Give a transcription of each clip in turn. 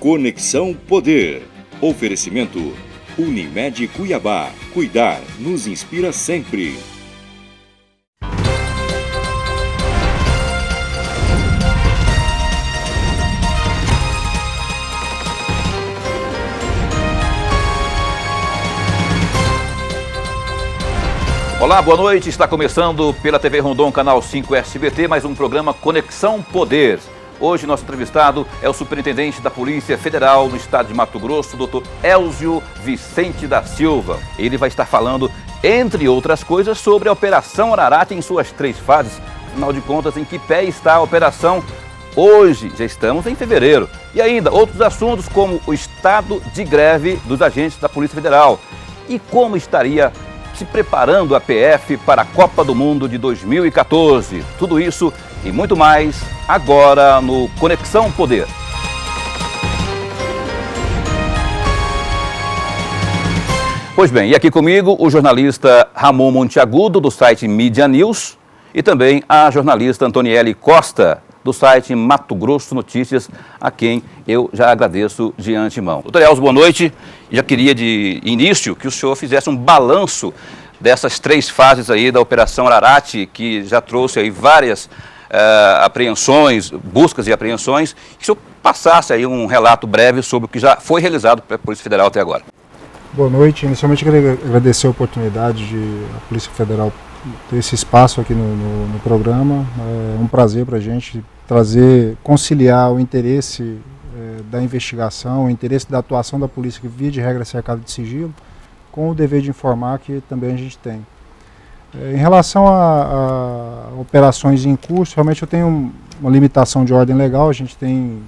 Conexão Poder. Oferecimento Unimed Cuiabá. Cuidar nos inspira sempre. Olá, boa noite. Está começando pela TV Rondon, canal 5 SBT, mais um programa Conexão Poder. Hoje nosso entrevistado é o superintendente da Polícia Federal no estado de Mato Grosso, Dr. Elzio Vicente da Silva. Ele vai estar falando, entre outras coisas, sobre a Operação Ararati em suas 3 fases. Afinal de contas, em que pé está a operação hoje? Já estamos em fevereiro. E ainda outros assuntos como o estado de greve dos agentes da Polícia Federal e como estaria se preparando a PF para a Copa do Mundo de 2014. Tudo isso e muito mais agora no Conexão Poder. Pois bem, e aqui comigo o jornalista Ramon Monteagudo, do site Mídia News, e também a jornalista Antoniele Costa, do site Mato Grosso Notícias, a quem eu já agradeço de antemão. Doutor Elzio, boa noite. Já queria de início que o senhor fizesse um balanço dessas 3 fases aí da Operação Ararati, que já trouxe aí várias apreensões, buscas e apreensões, que o senhor passasse aí um relato breve sobre o que já foi realizado pela Polícia Federal até agora. Boa noite. Inicialmente queria agradecer a oportunidade de a Polícia Federal ter esse espaço aqui no programa. É um prazer para a gente conciliar o interesse da investigação, o interesse da atuação da polícia, que via de regra é cercada de sigilo, com o dever de informar que também a gente tem. Em relação a operações em curso, realmente eu tenho uma limitação de ordem legal, a gente tem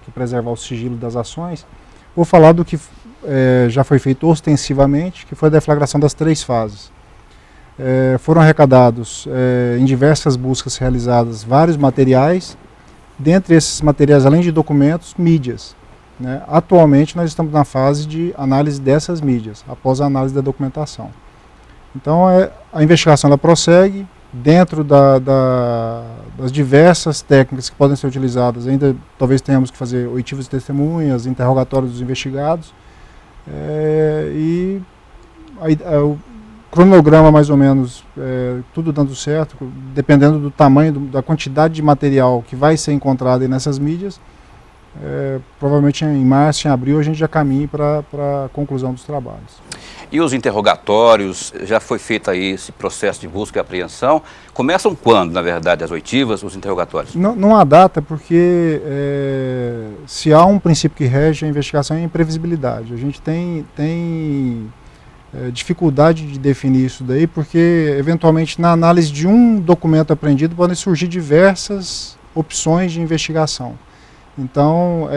que preservar o sigilo das ações. Vou falar do que já foi feito ostensivamente, que foi a deflagração das 3 fases. Foram arrecadados em diversas buscas realizadas vários materiais, dentre esses materiais, além de documentos, mídias. Né? Atualmente nós estamos na fase de análise dessas mídias, após a análise da documentação. Então a investigação ela prossegue dentro das diversas técnicas que podem ser utilizadas. Ainda talvez tenhamos que fazer oitivas de testemunhas, interrogatórios dos investigados, o cronograma mais ou menos, tudo dando certo, dependendo do tamanho, da quantidade de material que vai ser encontrado aí nessas mídias. Provavelmente em março, em abril, a gente já caminha para a conclusão dos trabalhos. E os interrogatórios, já foi feito aí esse processo de busca e apreensão? Começam quando, na verdade, as oitivas, os interrogatórios? Não há data, porque se há um princípio que rege a investigação é a imprevisibilidade. A gente tem dificuldade de definir isso daí, porque eventualmente na análise de um documento apreendido podem surgir diversas opções de investigação. Então,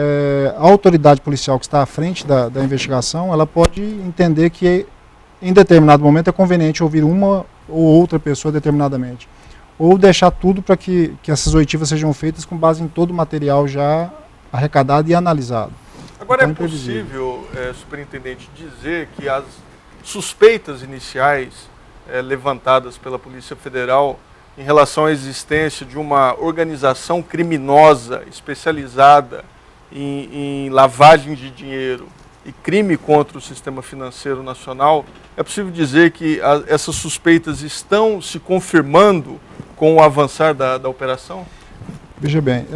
a autoridade policial que está à frente da investigação, ela pode entender que em determinado momento é conveniente ouvir uma ou outra pessoa determinadamente, ou deixar tudo para que essas oitivas sejam feitas com base em todo o material já arrecadado e analisado. Agora, então, é possível, superintendente, dizer que as suspeitas iniciais levantadas pela Polícia Federal em relação à existência de uma organização criminosa especializada em lavagem de dinheiro e crime contra o sistema financeiro nacional, é possível dizer que essas suspeitas estão se confirmando com o avançar da operação? Veja bem,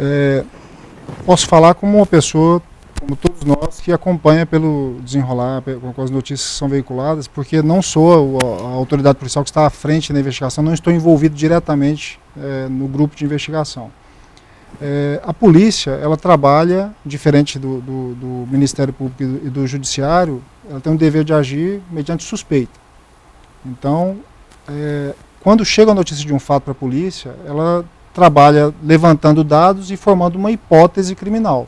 posso falar como uma pessoa, como todos nós, que acompanha pelo desenrolar, com as notícias que são veiculadas, porque não sou a autoridade policial que está à frente da investigação, não estou envolvido diretamente no grupo de investigação. A polícia, ela trabalha, diferente do Ministério Público e do Judiciário, ela tem o dever de agir mediante suspeita. Então, quando chega a notícia de um fato para a polícia, ela trabalha levantando dados e formando uma hipótese criminal.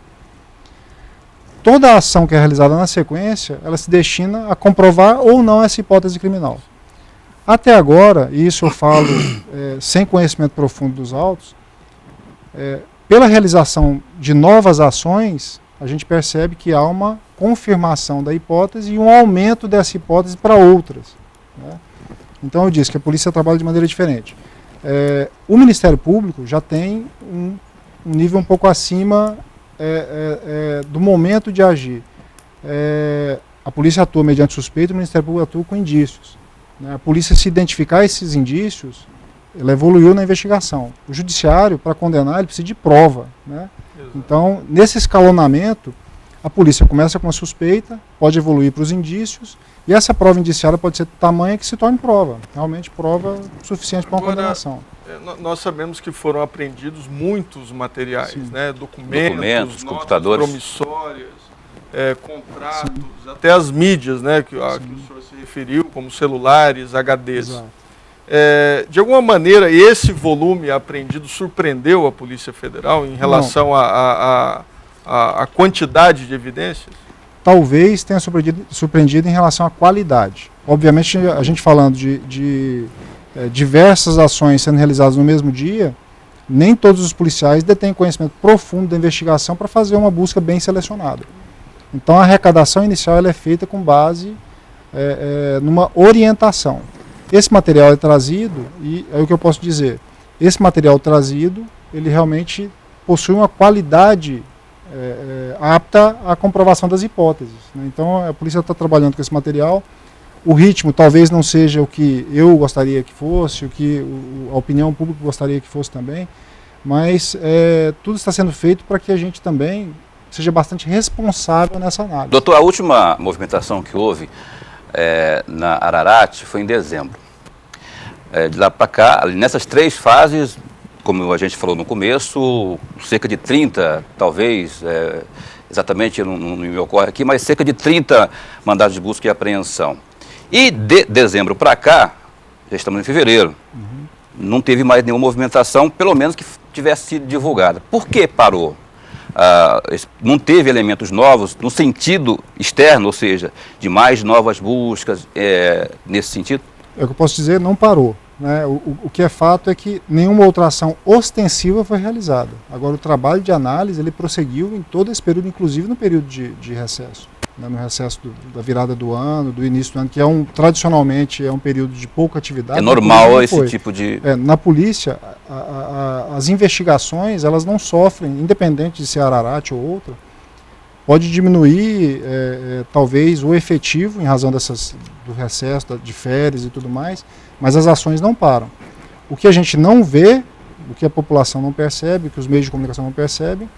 Toda a ação que é realizada na sequência, ela se destina a comprovar ou não essa hipótese criminal. Até agora, e isso eu falo sem conhecimento profundo dos autos, pela realização de novas ações, a gente percebe que há uma confirmação da hipótese e um aumento dessa hipótese para outras. Né? Então eu disse que a polícia trabalha de maneira diferente. O Ministério Público já tem um nível um pouco acima do momento de agir. A polícia atua mediante suspeita, o Ministério Público atua com indícios. Né? A polícia, se identificar esses indícios, ela evoluiu na investigação. O judiciário, para condenar, ele precisa de prova. Né? Então, nesse escalonamento, a polícia começa com a suspeita, pode evoluir para os indícios, e essa prova indiciária pode ser tamanha que se torne prova, realmente prova suficiente para uma condenação. Nós sabemos que foram apreendidos muitos materiais, né? Documentos, computadores, promissórias, contratos, sim, até as mídias, né? Que o senhor se referiu, como celulares, HDs. De alguma maneira, esse volume apreendido surpreendeu a Polícia Federal em relação à quantidade de evidências? Talvez tenha surpreendido em relação à qualidade. Obviamente, a gente falando de diversas ações sendo realizadas no mesmo dia, nem todos os policiais detêm conhecimento profundo da investigação para fazer uma busca bem selecionada. Então, a arrecadação inicial ela é feita com base numa orientação. Esse material é trazido, e é o que eu posso dizer, esse material trazido, ele realmente possui uma qualidade apta à comprovação das hipóteses. Né? Então, a polícia está trabalhando com esse material. O ritmo talvez não seja o que eu gostaria que fosse, o que a opinião pública gostaria que fosse também, mas tudo está sendo feito para que a gente também seja bastante responsável nessa análise. Doutor, a última movimentação que houve na Ararat foi em dezembro. De lá para cá, nessas 3 fases, como a gente falou no começo, cerca de 30, talvez, exatamente não me ocorre aqui, mas cerca de 30 mandados de busca e apreensão. E de dezembro para cá, já estamos em fevereiro, não teve mais nenhuma movimentação, pelo menos que tivesse sido divulgada. Por que parou? Não teve elementos novos no sentido externo, ou seja, de mais novas buscas nesse sentido? É o que eu posso dizer, não parou. Né? O que é fato é que nenhuma outra ação ostensiva foi realizada. Agora, o trabalho de análise ele prosseguiu em todo esse período, inclusive no período de recesso. Né? No recesso da virada do ano, do início do ano, que tradicionalmente é um período de pouca atividade. É normal esse tipo de... Na polícia, as investigações elas não sofrem, independente de ser Ararat ou outra, pode diminuir talvez o efetivo em razão do recesso, de férias e tudo mais, mas as ações não param. O que a gente não vê, o que a população não percebe, o que os meios de comunicação não percebem,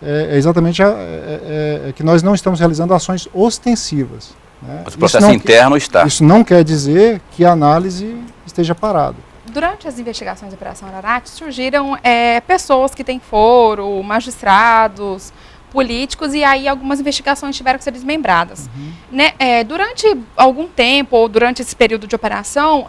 é exatamente que nós não estamos realizando ações ostensivas. Né? Mas o processo interno está. Isso não quer dizer que a análise esteja parada. Durante as investigações da Operação Ararat, surgiram pessoas que têm foro, magistrados, políticos, e aí algumas investigações tiveram que ser desmembradas. Né? Durante algum tempo, ou durante esse período de operação,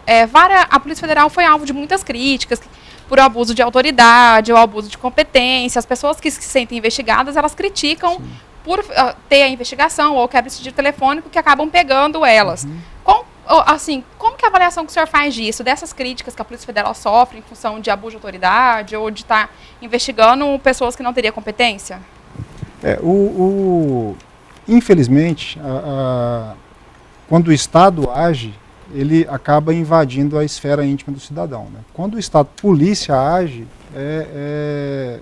a Polícia Federal foi alvo de muitas críticas por abuso de autoridade ou abuso de competência. As pessoas que se sentem investigadas, elas criticam por ter a investigação ou quebra de sigilo telefônico que acabam pegando elas. Como que a avaliação que o senhor faz disso, dessas críticas que a Polícia Federal sofre em função de abuso de autoridade ou de estar investigando pessoas que não teriam competência? Infelizmente, quando o Estado age, ele acaba invadindo a esfera íntima do cidadão. Né? Quando o Estado polícia age, é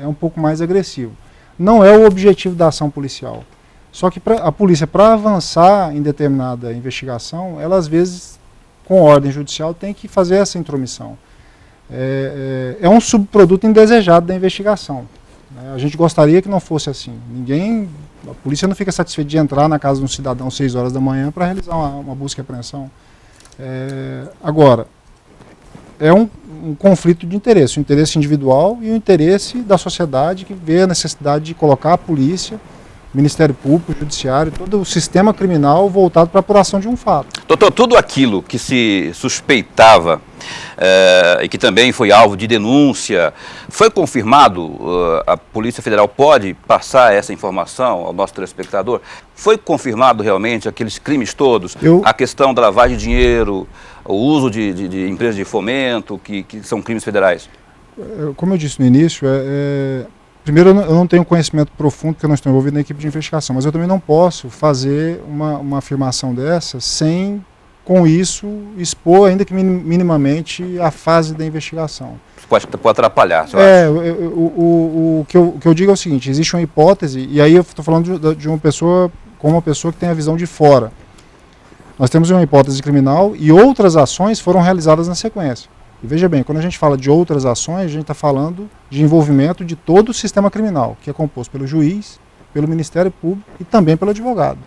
um pouco mais agressivo. Não é o objetivo da ação policial. Só que a polícia, para avançar em determinada investigação, ela às vezes, com ordem judicial, tem que fazer essa intromissão. É um subproduto indesejado da investigação. A gente gostaria que não fosse assim. A polícia não fica satisfeita de entrar na casa de um cidadão às 6 horas da manhã para realizar uma busca e apreensão. Agora, é um conflito de interesse, o interesse individual e o interesse da sociedade que vê a necessidade de colocar a polícia, o Ministério Público, o Judiciário, todo o sistema criminal voltado para a apuração de um fato. Doutor, tudo aquilo que se suspeitava e que também foi alvo de denúncia, foi confirmado? A Polícia Federal pode passar essa informação ao nosso telespectador? Foi confirmado realmente aqueles crimes todos? A questão da lavagem de dinheiro, o uso de empresas de fomento, que são crimes federais? Como eu disse no início, primeiro, eu não tenho conhecimento profundo, porque eu não estou envolvido na equipe de investigação, mas eu também não posso fazer uma afirmação dessa sem com isso, expor, ainda que minimamente, a fase da investigação. Pode atrapalhar, você acha? O que eu digo é o seguinte, existe uma hipótese, e aí eu estou falando de uma pessoa, como uma pessoa que tem a visão de fora. Nós temos uma hipótese criminal e outras ações foram realizadas na sequência. E veja bem, quando a gente fala de outras ações, a gente está falando de envolvimento de todo o sistema criminal, que é composto pelo juiz, pelo Ministério Público e também pelo advogado.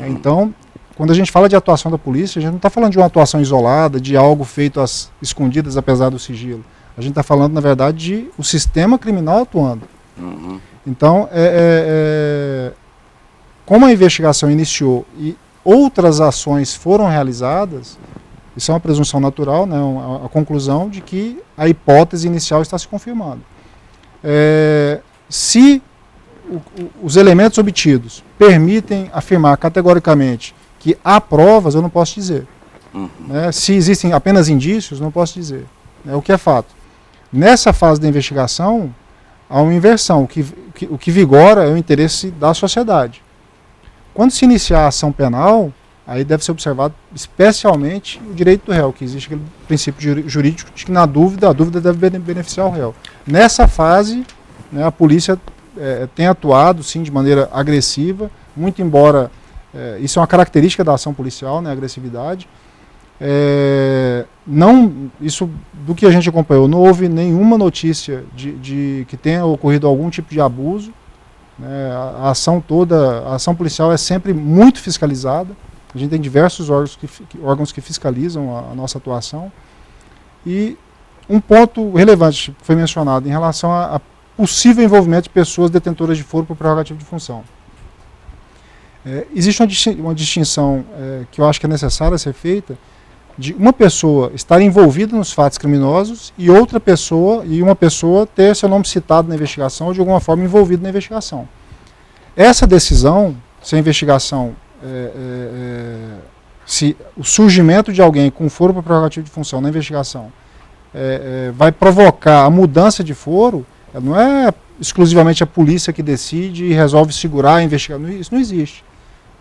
Então, quando a gente fala de atuação da polícia, a gente não está falando de uma atuação isolada, de algo feito às escondidas, apesar do sigilo. A gente está falando, na verdade, de o sistema criminal atuando. Então, como a investigação iniciou e outras ações foram realizadas, isso é uma presunção natural, né, a conclusão de que a hipótese inicial está se confirmando. Se os elementos obtidos permitem afirmar categoricamente que há provas, eu não posso dizer. Se existem apenas indícios, não posso dizer. O que é fato. Nessa fase da investigação, há uma inversão. O que vigora é o interesse da sociedade. Quando se iniciar a ação penal, aí deve ser observado especialmente o direito do réu, que existe aquele princípio jurídico de que a dúvida deve beneficiar o réu. Nessa fase, né, a polícia tem atuado, sim, de maneira agressiva, muito embora isso é uma característica da ação policial, né, a agressividade. Isso, do que a gente acompanhou, não houve nenhuma notícia de que tenha ocorrido algum tipo de abuso. A ação policial é sempre muito fiscalizada. A gente tem diversos órgãos que fiscalizam a nossa atuação. E um ponto relevante foi mencionado em relação a possível envolvimento de pessoas detentoras de foro por prerrogativa de função. Existe uma distinção que eu acho que é necessária ser feita, de uma pessoa estar envolvida nos fatos criminosos e uma pessoa ter seu nome citado na investigação ou de alguma forma envolvido na investigação. Essa decisão, se a investigação, se o surgimento de alguém com foro por prerrogativa de função na investigação vai provocar a mudança de foro, não é exclusivamente a polícia que decide e resolve segurar a investigação. Isso não existe.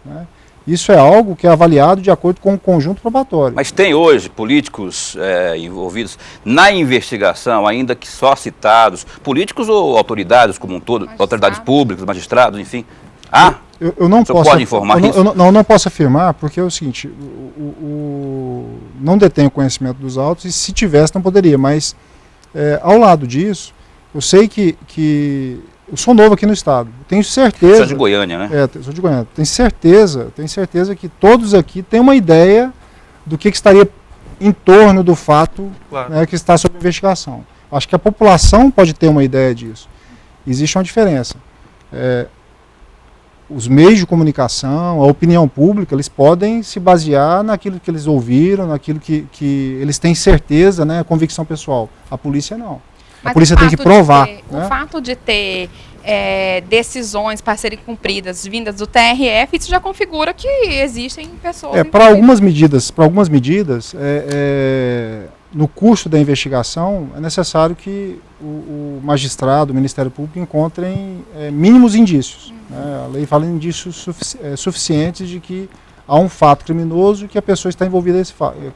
Né? Isso é algo que é avaliado de acordo com o conjunto probatório. Mas tem hoje políticos envolvidos na investigação, ainda que só citados, políticos ou autoridades como um todo, autoridades públicas, magistrados, enfim? Eu não posso, pode informar isso? Eu não posso afirmar, porque é o seguinte, não detenho conhecimento dos autos e se tivesse não poderia, mas ao lado disso, eu sei que eu sou novo aqui no estado, tenho certeza... Você é de Goiânia, né? Sou de Goiânia. Tenho certeza que todos aqui têm uma ideia do que estaria em torno do fato, claro, né, que está sob investigação. Acho que a população pode ter uma ideia disso. Existe uma diferença. Os meios de comunicação, a opinião pública, eles podem se basear naquilo que eles ouviram, naquilo que eles têm certeza, né, convicção pessoal. A polícia não. A polícia tem que provar. Né? O fato de ter decisões para serem cumpridas vindas do TRF, isso já configura que existem pessoas... Para algumas medidas, no curso da investigação, é necessário que o magistrado, o Ministério Público, encontrem mínimos indícios. Né? A lei fala em indícios suficientes de que há um fato criminoso e que a pessoa está envolvida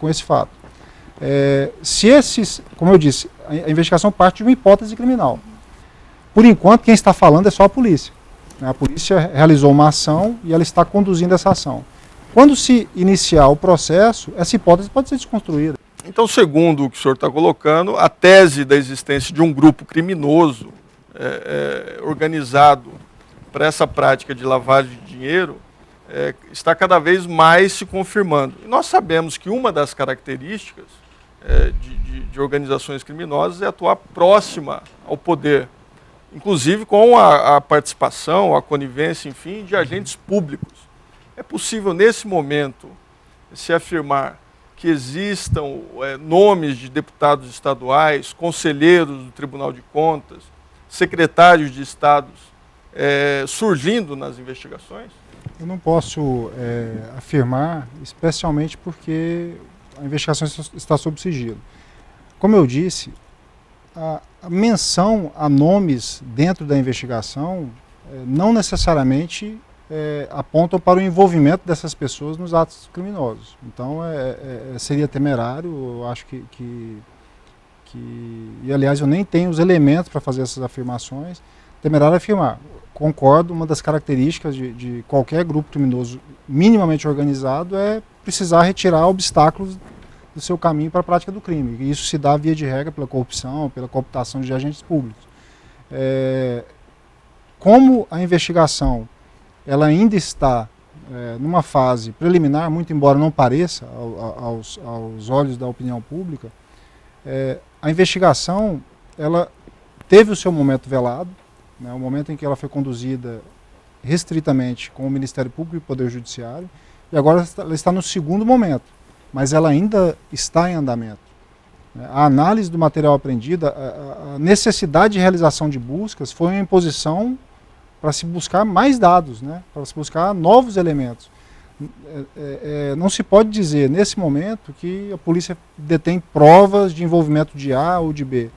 com esse fato. Como eu disse, a investigação parte de uma hipótese criminal. Por enquanto, quem está falando é só a polícia. A polícia realizou uma ação e ela está conduzindo essa ação. Quando se iniciar o processo, essa hipótese pode ser desconstruída. Então, segundo o que o senhor está colocando, a tese da existência de um grupo criminoso organizado para essa prática de lavagem de dinheiro está cada vez mais se confirmando. E nós sabemos que uma das características de organizações criminosas é atuar próxima ao poder, inclusive com a participação, a conivência, enfim, de agentes públicos. É possível, nesse momento, se afirmar que existam nomes de deputados estaduais, conselheiros do Tribunal de Contas, secretários de estados surgindo nas investigações? Eu não posso afirmar, especialmente porque a investigação está sob sigilo. Como eu disse, a menção a nomes dentro da investigação não necessariamente apontam para o envolvimento dessas pessoas nos atos criminosos. Então, seria temerário, eu acho e aliás eu nem tenho os elementos para fazer essas afirmações. Temerário é afirmar. Concordo, uma das características de qualquer grupo criminoso minimamente organizado é precisar retirar obstáculos do seu caminho para a prática do crime. E isso se dá via de regra pela corrupção, pela cooptação de agentes públicos. Como a investigação ela ainda está numa fase preliminar, muito embora não pareça aos olhos da opinião pública, a investigação ela teve o seu momento velado, né, o momento em que ela foi conduzida restritamente com o Ministério Público e o Poder Judiciário, e agora ela está no segundo momento, mas ela ainda está em andamento. A análise do material apreendido, a necessidade de realização de buscas foi uma imposição para se buscar mais dados, né, para se buscar novos elementos. Não se pode dizer, nesse momento, que a polícia detém provas de envolvimento de A ou de B,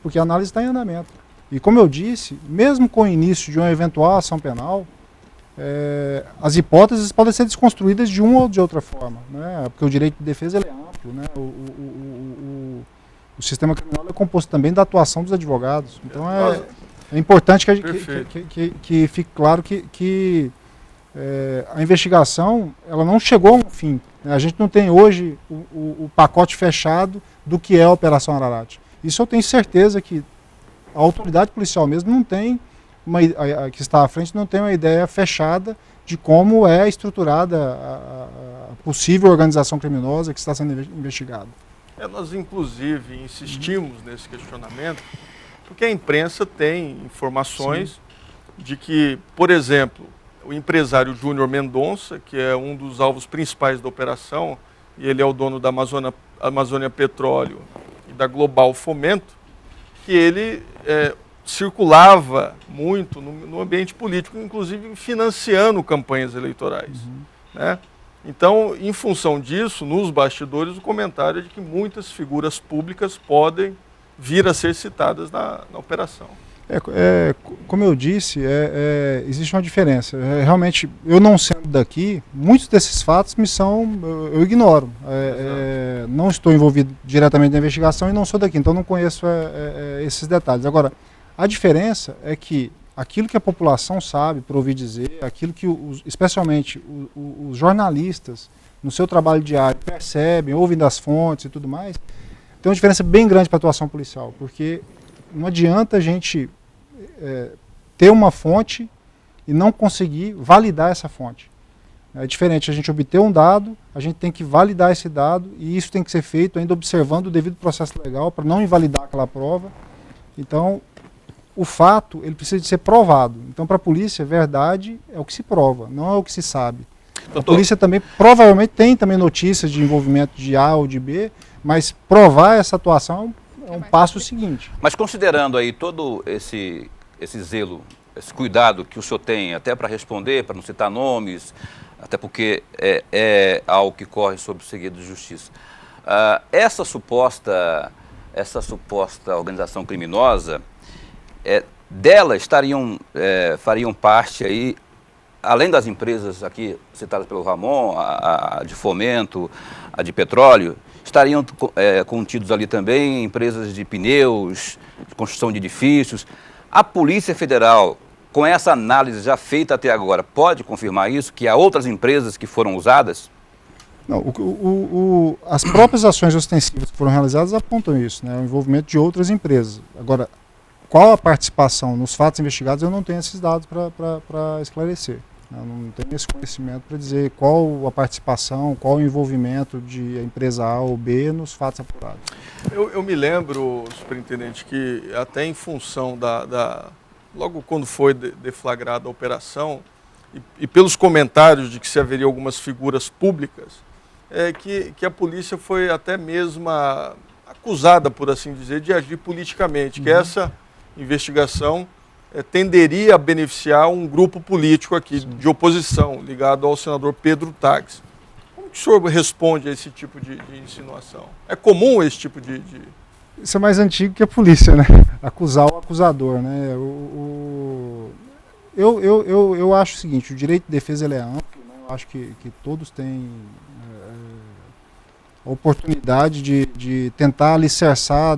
porque a análise está em andamento. E como eu disse, mesmo com o início de uma eventual ação penal, as hipóteses podem ser desconstruídas de uma ou de outra forma, né? Porque o direito de defesa ele é amplo, né? O sistema criminal é composto também da atuação dos advogados. Então é importante que fique claro que a investigação ela não chegou a um fim, né? A gente não tem hoje o pacote fechado do que é a Operação Ararat. Isso eu tenho certeza que a autoridade policial mesmo não tem, que está à frente, não tem uma ideia fechada de como é estruturada a possível organização criminosa que está sendo investigada. Nós, inclusive, insistimos nesse questionamento, porque a imprensa tem informações de que, por exemplo, o empresário Júnior Mendonça, que é um dos alvos principais da operação, e ele é o dono da Amazônia Petróleo e da Global Fomento, que ele circulava muito no ambiente político, inclusive financiando campanhas eleitorais. Né? Então, em função disso, nos bastidores, o comentário é de que muitas figuras públicas podem vir a ser citadas na operação. Como eu disse, existe uma diferença. Realmente, eu não sendo daqui, muitos desses fatos eu ignoro. Não estou envolvido diretamente na investigação e não sou daqui, então não conheço esses detalhes. Agora, a diferença é que aquilo que a população sabe, por ouvir dizer, aquilo que especialmente os jornalistas, no seu trabalho diário, percebem, ouvem das fontes e tudo mais, tem uma diferença bem grande para a atuação policial, porque não adianta a gente ter uma fonte e não conseguir validar essa fonte. É diferente a gente obter um dado, a gente tem que validar esse dado e isso tem que ser feito ainda observando o devido processo legal para não invalidar aquela prova. Então, o fato ele precisa de ser provado. Então, para a polícia, verdade é o que se prova, não é o que se sabe. Doutor, a polícia também provavelmente tem também notícias de envolvimento de A ou de B, mas provar essa atuação é um passo seguinte. Mas considerando aí todo esse zelo, esse cuidado que o senhor tem até para responder, para não citar nomes, até porque é algo que corre sob o segredo de justiça, essa suposta organização criminosa, dela fariam parte aí, além das empresas aqui citadas pelo Ramon, a de fomento, a de petróleo, estariam contidos ali também empresas de pneus, de construção de edifícios. A Polícia Federal, com essa análise já feita até agora, pode confirmar isso, que há outras empresas que foram usadas? Não, as próprias ações ostensivas que foram realizadas apontam isso, né, o envolvimento de outras empresas. Agora, qual a participação nos fatos investigados, eu não tenho esses dados para esclarecer. Eu não tenho esse conhecimento para dizer qual a participação, qual o envolvimento de a empresa A ou B nos fatos apurados. Eu me lembro, superintendente, que até em função logo quando foi deflagrada a operação, e pelos comentários de que se haveria algumas figuras públicas, que a polícia foi até mesmo acusada, por assim dizer, de agir politicamente, que essa investigação tenderia a beneficiar um grupo político aqui de oposição, ligado ao senador Pedro Taques. Como que o senhor responde a esse tipo de insinuação? É comum esse tipo de... Isso é mais antigo que a polícia, né? Acusar o acusador, né? eu acho o seguinte, o direito de defesa ele é amplo, né? Eu acho que todos têm a oportunidade de tentar alicerçar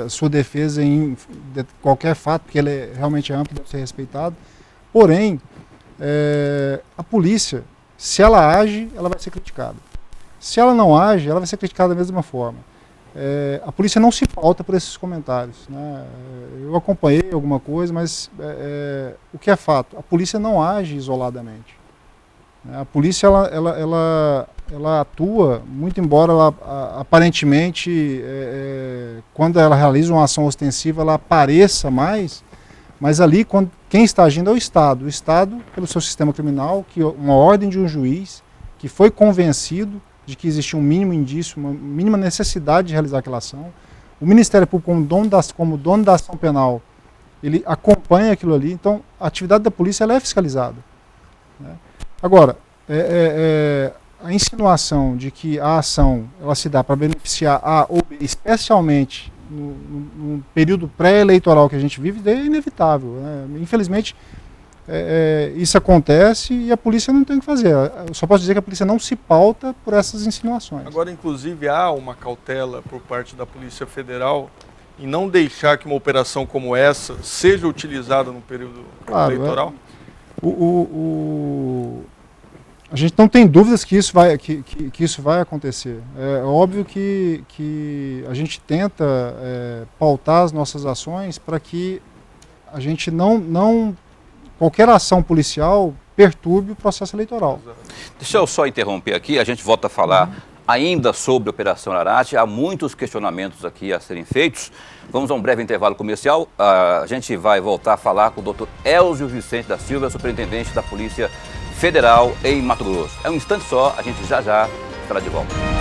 sua defesa em qualquer fato, porque ele realmente é amplo, deve ser respeitado. Porém, a polícia, se ela age, ela vai ser criticada. Se ela não age, ela vai ser criticada da mesma forma. A polícia não se pauta por esses comentários, né? Eu acompanhei alguma coisa, mas o que é fato? A polícia não age isoladamente. A polícia ela atua, muito embora ela aparentemente, quando ela realiza uma ação ostensiva, ela apareça mais, mas ali quem está agindo é o Estado. O Estado, pelo seu sistema criminal, uma ordem de um juiz que foi convencido de que existia um mínimo indício, uma mínima necessidade de realizar aquela ação. O Ministério Público, como dono da ação penal, ele acompanha aquilo ali. Então, a atividade da polícia ela é fiscalizada, né? Agora, a insinuação de que a ação ela se dá para beneficiar A ou B, especialmente no período pré-eleitoral que a gente vive, é inevitável, né? Infelizmente, isso acontece e a polícia não tem o que fazer. Eu só posso dizer que a polícia não se pauta por essas insinuações. Agora, inclusive, há uma cautela por parte da Polícia Federal em não deixar que uma operação como essa seja utilizada no período eleitoral? A gente não tem dúvidas que isso vai acontecer. É óbvio que a gente tenta pautar as nossas ações para que a gente qualquer ação policial perturbe o processo eleitoral. Deixa eu só interromper aqui, a gente volta a falar ainda sobre a Operação Ararate. Há muitos questionamentos aqui a serem feitos. Vamos a um breve intervalo comercial. A gente vai voltar a falar com o Dr. Elzio Vicente da Silva, superintendente da Polícia Federal em Mato Grosso. É um instante só, a gente já estará de volta.